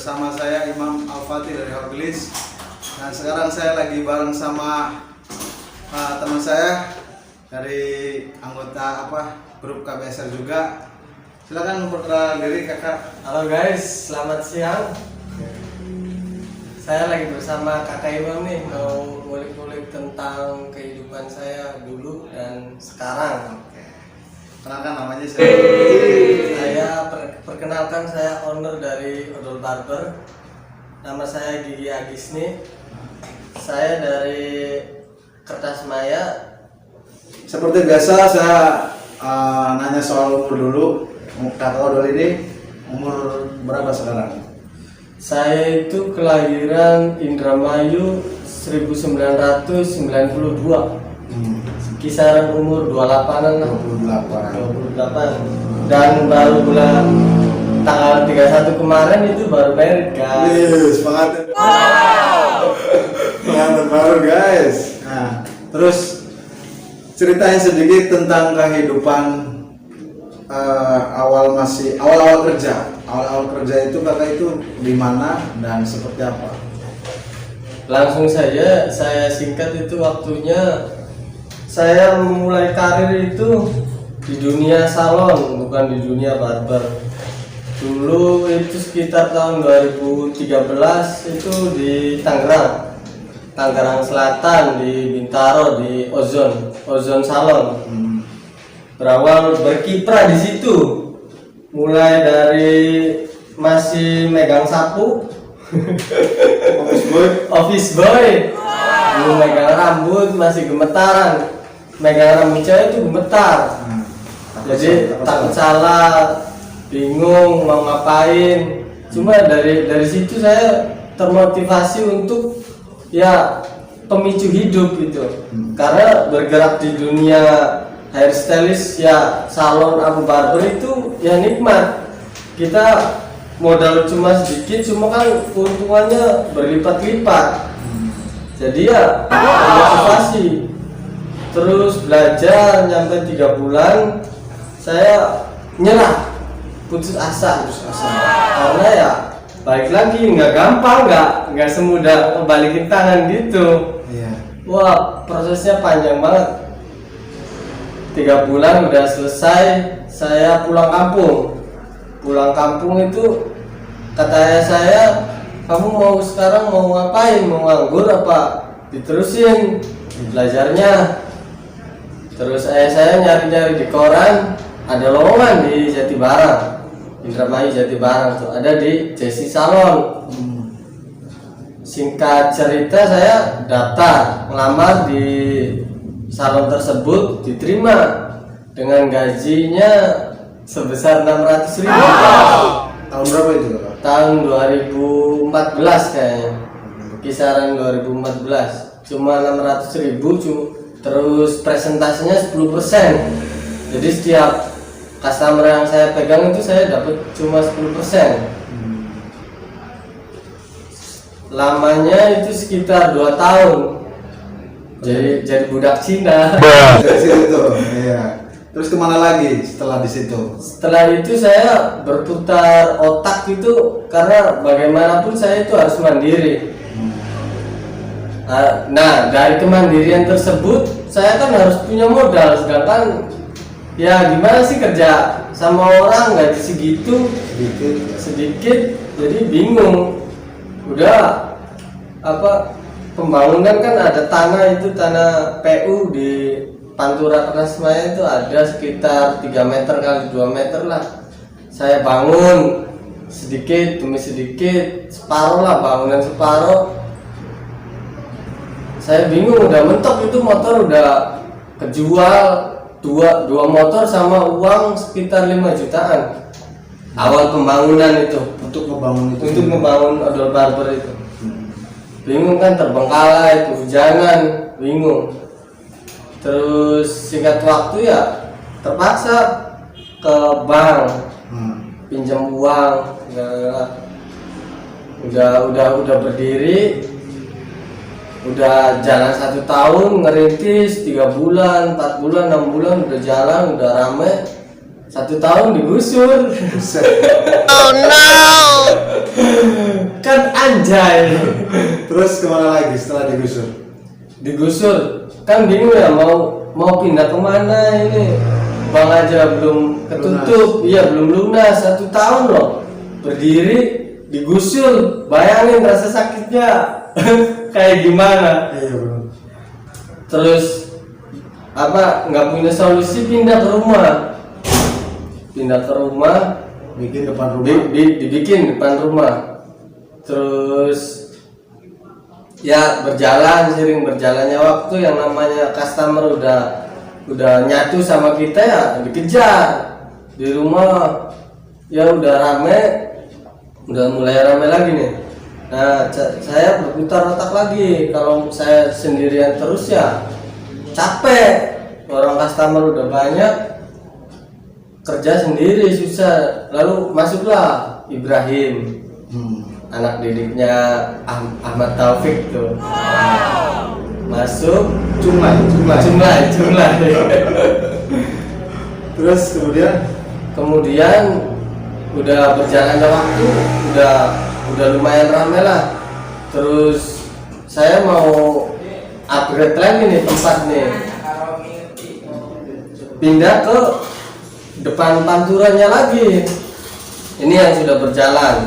bersama saya Imam Al-Fatih dari Horgelis. Nah sekarang saya lagi bareng sama teman saya dari anggota grup KBSR juga. Silakan memperkenalkan diri kakak. Halo guys, selamat siang. Saya lagi bersama kakak Imam nih, mau ngulik-ngulik tentang kehidupan saya dulu dan sekarang. Kenalkan namanya siapa? Saya perkenalkan, saya owner dari Odol Barber. Nama saya Gigi Agisni. Saya dari Kertasmaya. Seperti biasa saya nanya soal umur dulu. Kakak Odol ini umur berapa sekarang? Saya itu kelahiran Indramayu 1992. Kisaran umur 28-an lah. 28. Dan baru bulan tanggal 31 kemarin itu baru married guys. Yes, semangat. Wow. Semangat baru guys. Nah, terus ceritain sedikit tentang kehidupan awal kerja. Awal kerja itu kakak itu di mana dan seperti apa? Langsung saja saya singkat, itu waktunya saya memulai karir itu di dunia salon, bukan di dunia barber. Dulu itu sekitar tahun 2013 itu di Tangerang Selatan, di Bintaro, di Ozon Salon. Berawal berkiprah di situ, mulai dari masih megang sapu, office boy, belum megang rambut, masih gemetaran. Megang rambut cewek itu gemetar. Jadi takut salah, bingung mau ngapain. Cuma dari situ saya termotivasi untuk ya pemicu hidup gitu. Karena bergerak di dunia hairstylist ya, salon atau barber itu ya nikmat. Kita modal cuma sedikit, cuma kan keuntungannya berlipat-lipat. Jadi ya motivasi. Terus belajar sampai 3 bulan, saya nyerah, putus asa. Karena ya balik lagi nggak gampang, nggak semudah balikin tangan gitu. Wah, prosesnya panjang banget. 3 bulan udah selesai, saya pulang kampung. Pulang kampung itu kata saya, kamu sekarang mau ngapain? Mau nganggur apa diterusin belajarnya? Terus saya nyari-nyari di koran, ada lowongan di Jatibarang, Indramayu Jatibarang tuh, ada di Jesse Salon. Singkat cerita, saya daftar melamar di salon tersebut, diterima dengan gajinya sebesar 600.000. Tahun berapa itu kakak? Tahun 2014 kayaknya, kisaran 2014. Cuma 600.000, terus presentasinya 10%. Jadi setiap customer yang saya pegang itu saya dapat cuma 10%. Lamanya itu sekitar 2 tahun. Jadi budak Cina. Dari situ tuh. Iya. Terus kemana lagi setelah di situ? Setelah itu saya berputar otak itu, karena bagaimanapun saya itu harus mandiri. Nah, dari kemandirian tersebut saya kan harus punya modal, sedangkan ya gimana sih kerja sama orang gaji segitu sedikit, jadi bingung. Udah pembangunan kan ada tanah PU di Pantura Kertasmaya itu ada sekitar 3 meter kali 2 meter lah. Saya bangun sedikit demi sedikit, separuh lah, bangunan separuh. Saya bingung, udah mentok itu motor, udah kejual dua motor sama uang sekitar 5 jutaan. Awal pembangunan itu Untuk membangun Odol Barber itu. Bingung kan, terbengkalai, kehujanan, bingung. Terus singkat waktu ya terpaksa ke bank, pinjam uang. Udah berdiri, udah jalan 1 tahun, ngerintis 3 bulan, 4 bulan, 6 bulan udah jalan, udah rame. 1 tahun digusur. Oh no. Anjay. Terus kemana lagi setelah digusur? Digusur kan bingung ya mau pindah kemana ini. Bang aja belum ketutup, iya belum lunas 1 tahun loh berdiri digusur, bayangin rasa sakitnya kayak gimana. Iya bro. Terus apa nggak punya solusi, pindah ke rumah, Bikin depan rumah. dibikin depan rumah. Terus ya sering berjalannya waktu, yang namanya customer udah nyatu sama kita ya dikejar. Di rumah ya udah mulai rame lagi nih. Nah saya berputar otak lagi, kalau saya sendirian terus ya capek, orang customer udah banyak, kerja sendiri susah. Lalu masuklah Ibrahim, anak didiknya Ahmad Taufik tuh. Masuk Cumlai. Terus kemudian udah berjalannya waktu, udah lumayan rame lah. Terus saya mau upgrade lagi nih tempat nih, pindah ke depan panturannya lagi. Ini yang sudah berjalan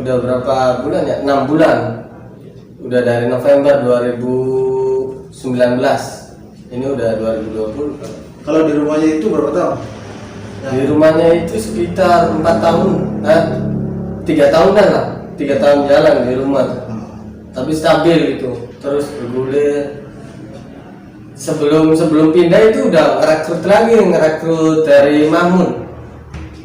udah berapa bulan ya, 6 bulan. Udah dari November 2019, ini udah 2020. kalau di rumahnya itu berapa tahun? Di rumahnya itu sekitar 4 tahun, 3 tahunan lah, 3 tahun jalan di rumah. Tapi stabil gitu, terus bergulir. Sebelum pindah itu udah ngerekrut dari Mahmud,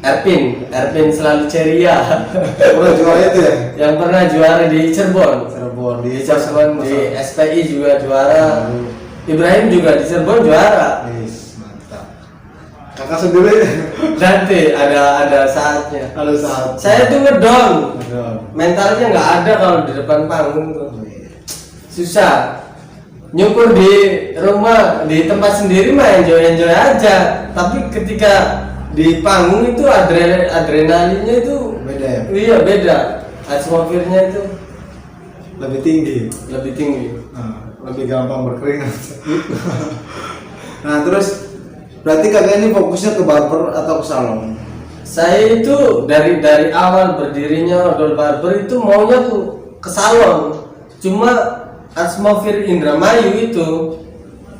Erpin selalu ceria. Pernah juara itu ya? Yang pernah juara di Cirebon, Di di SPI juga juara. Ibrahim juga di Cirebon juara. Yes, mantap. Kakak sendiri Nanti ada saatnya. ada saat. Saya tuh ngedon, mentalnya nggak ada kalau di depan panggung tuh. Susah. Nyukur di rumah, di tempat sendiri mah enjoy aja. Tapi ketika di panggung itu adrenalinnya itu Beda ya? Iya beda. Atmosfernya itu Lebih tinggi. Lebih gampang berkeringat. Nah terus berarti kakak ini fokusnya ke barber atau ke salon? Saya itu dari awal berdirinya Odol Barber itu maunya ke salon. Cuma atmosfer Indramayu itu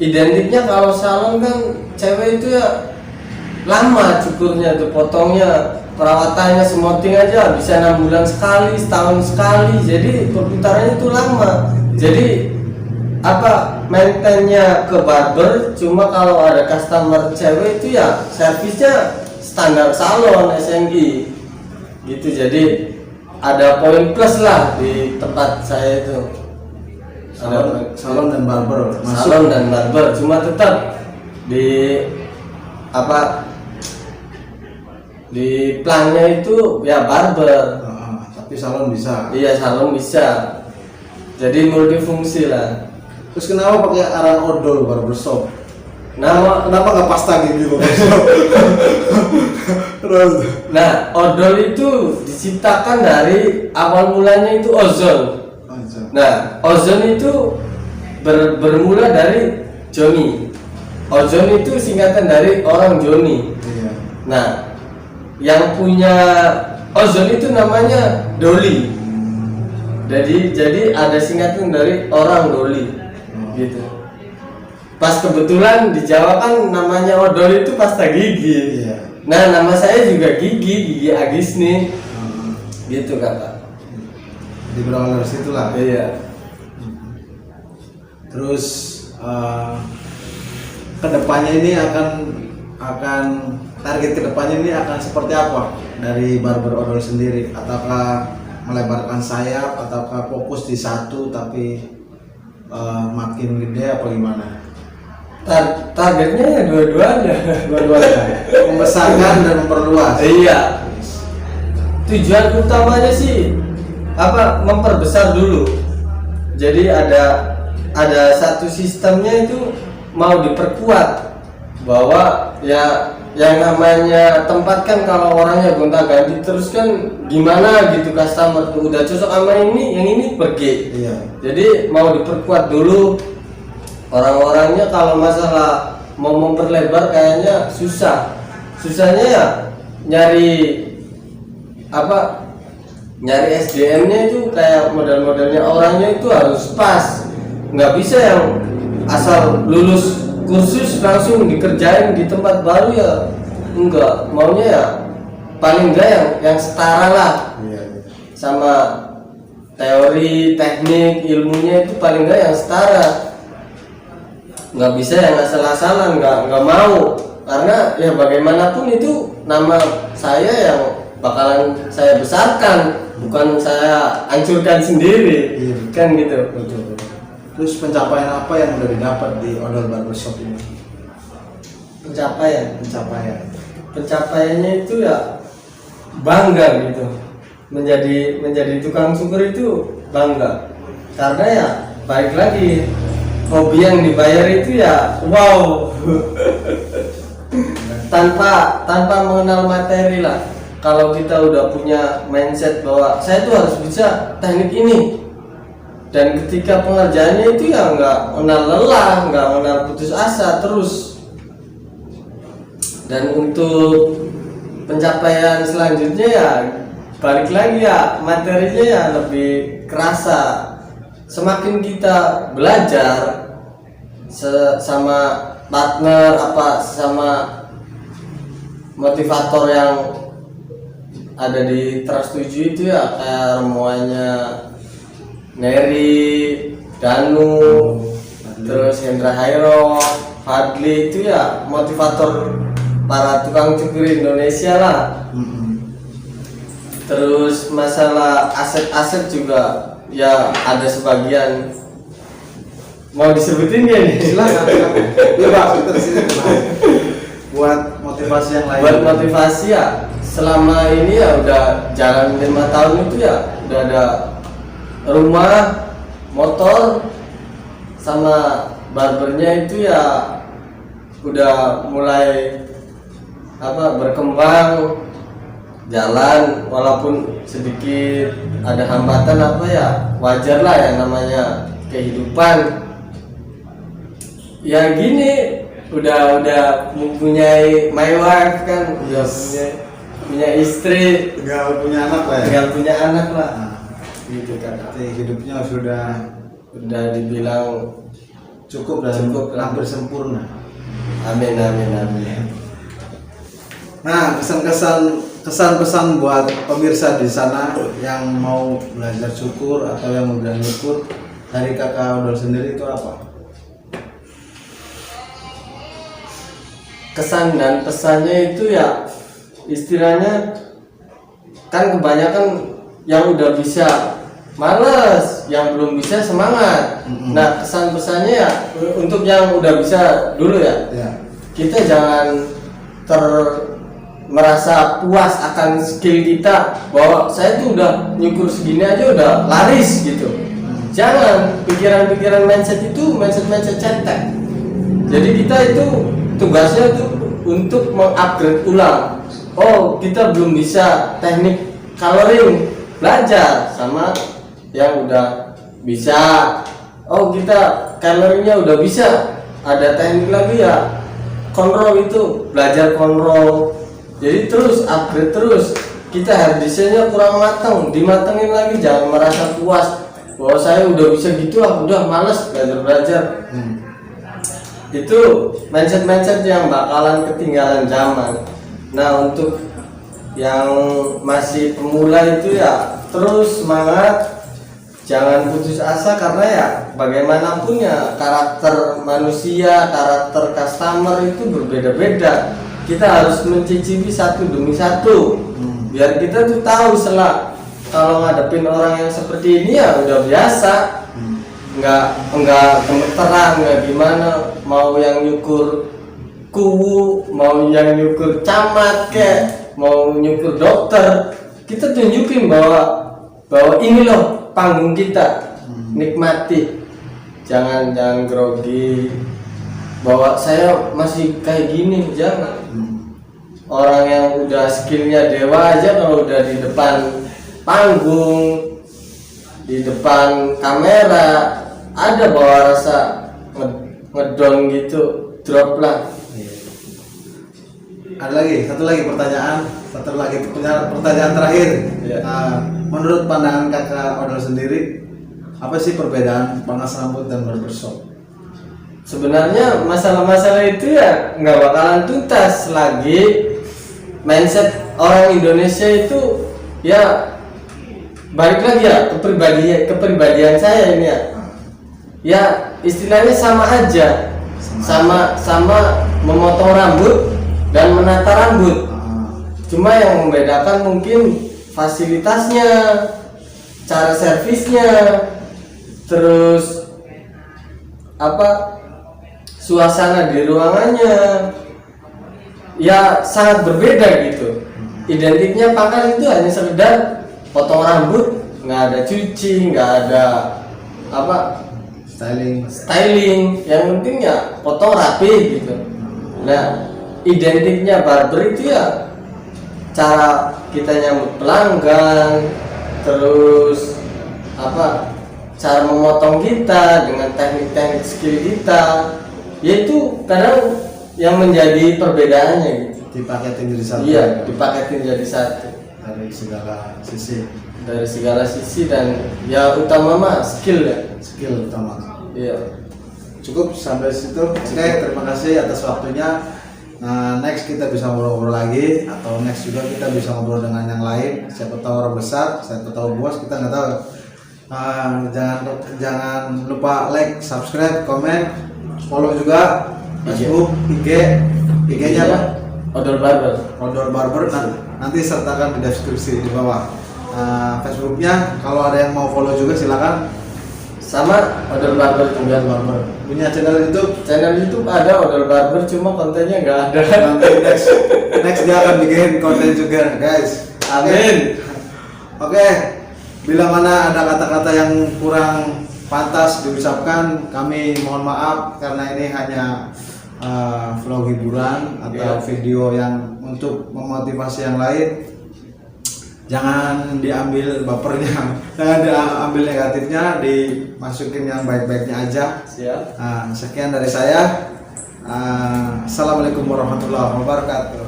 identiknya kalau salon kan cewek itu ya lama cukurnya tuh, potongnya, perawatannya, smoothing aja bisa 6 bulan sekali, setahun sekali. Jadi perputarannya itu lama. Jadi maintainnya ke barber. Cuma kalau ada customer cewek itu ya servisnya standar salon SMI gitu. Jadi ada poin plus lah di tempat saya itu. Salon dan barber masuk. Salon dan barber, cuma tetap di di plannya itu ya barber. Tapi salon bisa. Iya, salon bisa. Jadi multifungsi lah. Terus kenapa pakai arang odol barbershop? Nama Kenapa nggak pasta gigi barbershop? Terus Nah, odol itu diciptakan dari awal mulanya itu ozon. Nah, ozon itu bermula dari Joni. Ozon itu singkatan dari orang Joni. Iya. Nah, yang punya ozon itu namanya Doli. Jadi ada singkatan dari orang Doli, gitu. Pas kebetulan di Jawa kan namanya odol itu pasta gigi. Iya. Nah, nama saya juga Gigi Agis nih, gitu kakak. Di berawal dari situ lah. Iya. Terus kedepannya ini akan target kedepannya ini akan seperti apa dari barber odol sendiri? Ataukah melebarkan sayap, ataukah fokus di satu tapi makin gede apa gimana? Targetnya ya dua-duanya. Membesarkan dan memperluas. Iya. Tujuan utamanya sih memperbesar dulu. Jadi ada satu sistemnya itu mau diperkuat, bahwa ya yang namanya tempat kan kalau orangnya gonta-ganti terus kan gimana gitu, customer tuh udah cocok sama ini, yang ini pergi. Iya. Jadi mau diperkuat dulu orang-orangnya. Kalau masalah mau memperlebar kayaknya susahnya ya nyari SDM-nya itu kayak model-modelnya orangnya itu harus pas, nggak bisa yang asal lulus kursus langsung dikerjain di tempat baru ya, enggak, maunya ya paling enggak yang setara lah. Iya. Sama teori teknik ilmunya itu paling enggak yang setara, nggak bisa yang asal-asalan, nggak mau, karena ya bagaimanapun itu nama saya yang bakalan saya besarkan, bukan saya hancurkan sendiri. Iya. Kan gitu. Betul. Terus pencapaian apa yang udah didapat di Odol Barbershop ini? Pencapaiannya itu ya bangga gitu, menjadi tukang cukur itu bangga, karena ya balik lagi hobi yang dibayar itu ya wow. tanpa mengenal materi lah. Kalau kita udah punya mindset bahwa saya tuh harus bisa teknik ini, dan ketika pengerjaannya itu ya nggak kenal lelah, nggak kenal putus asa terus. Dan untuk pencapaian selanjutnya ya balik lagi ya materinya ya lebih kerasa. Semakin kita belajar sama partner sama motivator yang ada di Trust 7 itu ya, kayak semuanya Neri, Danu, terus Hendra Hairo, Fadli, itu ya motivator para tukang cukur Indonesia lah. Terus masalah aset-aset juga ya ada sebagian, mau disebutin gak nih? Silakan. Ya Pak, kita buat motivasi yang lain. Buat motivasi ya, selama ini ya udah jalan 5 tahun itu ya udah ada rumah, motor, sama barbernya itu ya udah mulai berkembang, jalan walaupun sedikit ada hambatan ya wajar lah, yang namanya kehidupan. Ya gini, udah mempunyai my wife kan, udah punya istri, Tinggal punya anak lah ya. tinggal punya anak lah. Nah, Gitu kan. berarti hidupnya Udah dibilang cukup dan Cukup lah. hampir sempurna. amin. Nah, kesan-pesan buat pemirsa di sana yang mau belajar cukur atau yang udah nyukur, dari kakak Odol sendiri itu apa? Kesan dan pesannya itu ya istilahnya kan kebanyakan yang udah bisa males, yang belum bisa semangat. Nah, kesan pesannya ya untuk yang udah bisa dulu ya, Ya. kita jangan merasa puas akan skill kita, bahwa saya tuh udah nyukur segini aja udah laris gitu. Jangan, pikiran-pikiran mindset itu mindset cetek. Jadi kita itu tugasnya tuh untuk mengupgrade ulang. Oh, kita belum bisa teknik coloring, belajar sama yang udah bisa. Oh, kita coloringnya udah bisa, ada teknik lagi ya, control itu belajar control. Jadi terus upgrade terus. Kita hair desainnya kurang matang, dimatengin lagi. Jangan merasa puas bahwa saya udah bisa gitu lah, udah males belajar. Itu mindset yang bakalan ketinggalan zaman. Nah, untuk yang masih pemula itu ya terus semangat, jangan putus asa, karena ya bagaimanapun ya karakter manusia, karakter customer itu berbeda-beda. Kita harus mencicipi satu demi satu, biar kita tuh tahu kalau ngadepin orang yang seperti ini ya udah biasa. Enggak gemeteran, enggak gimana, mau yang nyukur kuwu, mau yang nyukur camat mau nyukur dokter, kita tunjukin bahwa ini loh panggung kita. Nikmati, jangan grogi bahwa saya masih kayak gini, jangan. orang yang udah skillnya dewa aja kalau udah di depan panggung, di depan kamera ada bawa rasa ngedon gitu, drop lah. Ada lagi, satu lagi pertanyaan terakhir. Iya. Menurut pandangan kakak Odol sendiri, apa sih perbedaan pangkas rambut dan barbershop? Sebenarnya masalah-masalah itu ya nggak bakalan tuntas lagi. Mindset orang Indonesia itu ya balik lagi ya kepribadian saya ini ya. Ya istilahnya sama aja, sama memotong rambut dan menata rambut. Cuma yang membedakan mungkin fasilitasnya, cara servisnya, terus suasana di ruangannya ya sangat berbeda gitu. Identiknya pangkas itu hanya sekedar potong rambut, nggak ada cuci, nggak ada styling, yang penting ya potong rapi gitu. Nah, identiknya barber itu ya cara kita nyambut pelanggan, terus cara memotong kita dengan teknik-teknik skill kita, yaitu kadang yang menjadi perbedaannya gitu. Dipaketin jadi satu. Iya, dipaketin jadi satu dari segala sisi. dari segala sisi, dan ya utama mah skill ya. Skill utama. Iya. Cukup sampai situ. Oke, terima kasih atas waktunya. Nah, next kita bisa ngobrol lagi, atau next juga kita bisa ngobrol dengan yang lain. Siapa tahu orang besar, siapa tahu bos, kita nggak tahu. Jangan lupa like, subscribe, komen, follow juga Facebook, IG-nya apa? Odol Barber. Odol Barber. Nanti sertakan di deskripsi di bawah. Facebooknya kalau ada yang mau follow juga silakan. Sama Odol Barber juga. Barber. Punya channel YouTube. Channel YouTube ada Odol Barber, cuma kontennya nggak ada. Nanti next dia akan bikin konten juga, guys. Amin. Oke. Bila mana ada kata-kata yang kurang pantas diucapkan, kami mohon maaf karena ini hanya vlog hiburan atau video yang untuk memotivasi yang lain. Jangan diambil bapernya, jangan diambil negatifnya, dimasukin yang baik-baiknya aja. Siap. Sekian dari saya. Assalamualaikum warahmatullahi wabarakatuh.